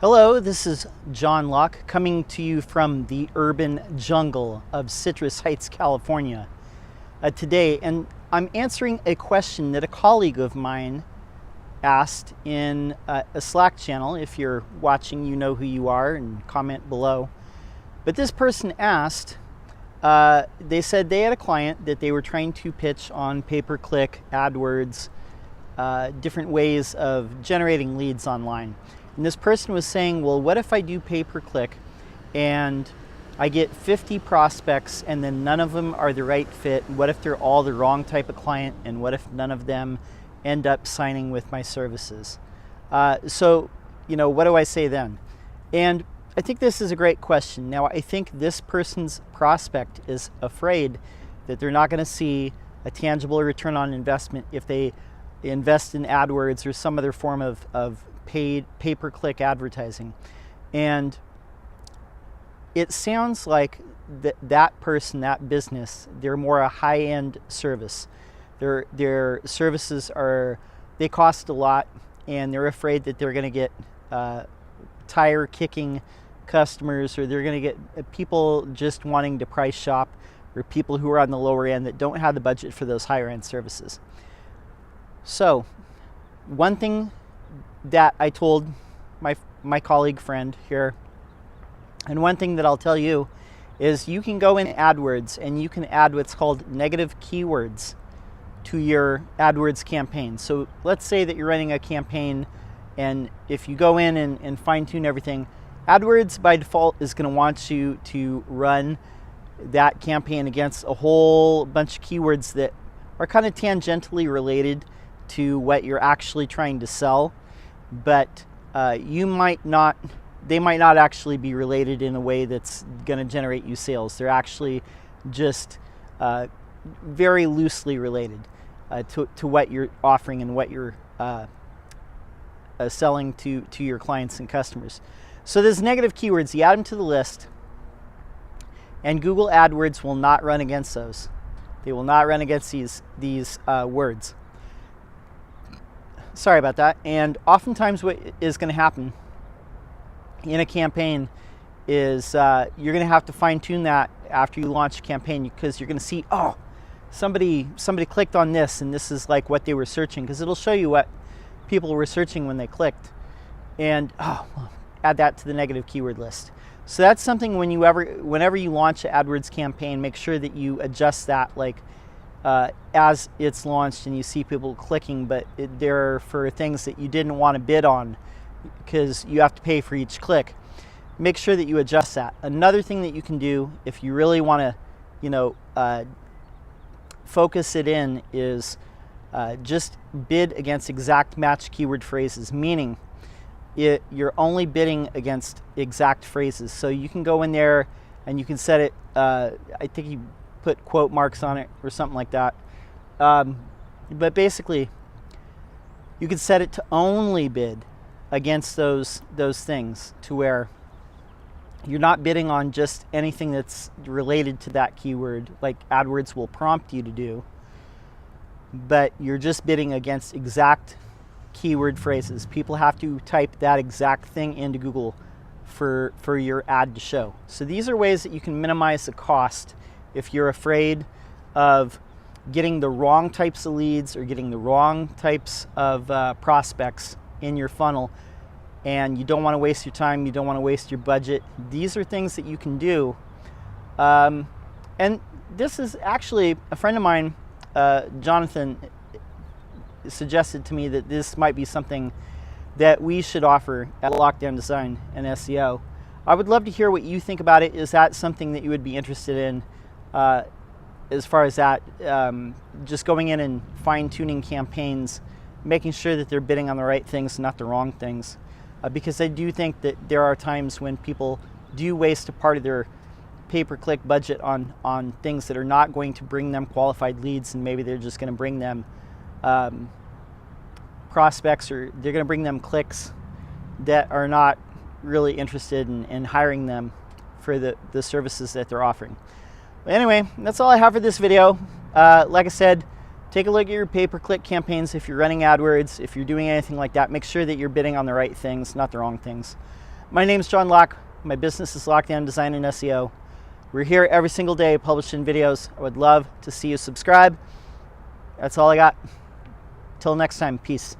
Hello, this is John Locke coming to you from the urban jungle of Citrus Heights, California today. And I'm answering a question that a colleague of mine asked in a Slack channel. If you're watching, you know who you are, and comment below. But this person asked, they said they had a client that they were trying to pitch on pay-per-click, AdWords, different ways of generating leads online. And this person was saying, well, what if I do pay-per-click and I get 50 prospects and then none of them are the right fit? What if they're all the wrong type of client? And what if none of them end up signing with my services? So, what do I say then? And I think this is a great question. Now, I think this person's prospect is afraid that they're not going to see a tangible return on investment if they invest in AdWords or some other form of paid pay-per-click advertising. And it sounds like that person, that business, they're more a high-end service. Their services they cost a lot, and they're afraid that they're going to get tire kicking customers, or they're going to get people just wanting to price shop, or people who are on the lower end that don't have the budget for those higher end services. So one thing that I told my colleague friend here, and one thing that I'll tell you, is you can go in AdWords and you can add what's called negative keywords to your AdWords campaign. So let's say that you're running a campaign, and if you go in and fine-tune everything, AdWords by default is going to want you to run that campaign against a whole bunch of keywords that are kind of tangentially related to what you're actually trying to sell, but they might not actually be related in a way that's going to generate you sales. They're actually just very loosely related to what you're offering and what you're selling to your clients and customers. So there's negative keywords. You add them to the list, and Google AdWords will not run against those. They will not run against these words. Sorry about that. And oftentimes what is going to happen in a campaign is you're going to have to fine-tune that after you launch a campaign, because you're going to see, oh, somebody clicked on this, and this is like what they were searching, because it'll show you what people were searching when they clicked. And add that to the negative keyword list. So that's something whenever you launch an AdWords campaign, make sure that you adjust that, as it's launched and you see people clicking, but they're for things that you didn't want to bid on because you have to pay for each click. Make sure that you adjust that. Another thing that you can do if you really want to, focus it in is just bid against exact match keyword phrases, meaning you're only bidding against exact phrases. So you can go in there and you can set it, I think you put quote marks on it or something like that. But basically, you can set it to only bid against those things, to where you're not bidding on just anything that's related to that keyword, like AdWords will prompt you to do, but you're just bidding against exact keyword phrases. People have to type that exact thing into Google for your ad to show. So these are ways that you can minimize the cost if you're afraid of getting the wrong types of leads or getting the wrong types of prospects in your funnel, and you don't want to waste your time, you don't want to waste your budget. These are things that you can do. And this is actually a friend of mine, Jonathan, suggested to me that this might be something that we should offer at Lockedown Design and SEO. I would love to hear what you think about it. Is that something that you would be interested in, as far as that, just going in and fine-tuning campaigns, making sure that they're bidding on the right things, not the wrong things? Because I do think that there are times when people do waste a part of their pay-per-click budget on things that are not going to bring them qualified leads, and maybe they're just going to bring them prospects, or they're going to bring them clicks that are not really interested in hiring them for the services that they're offering. But anyway, that's all I have for this video. Like I said, take a look at your pay-per-click campaigns. If you're running AdWords, if you're doing anything like that, make sure that you're bidding on the right things, not the wrong things. My name's John Locke. My business is Lockdown Design and SEO. We're here every single day publishing videos. I would love to see you subscribe. That's all I got. Till next time, peace.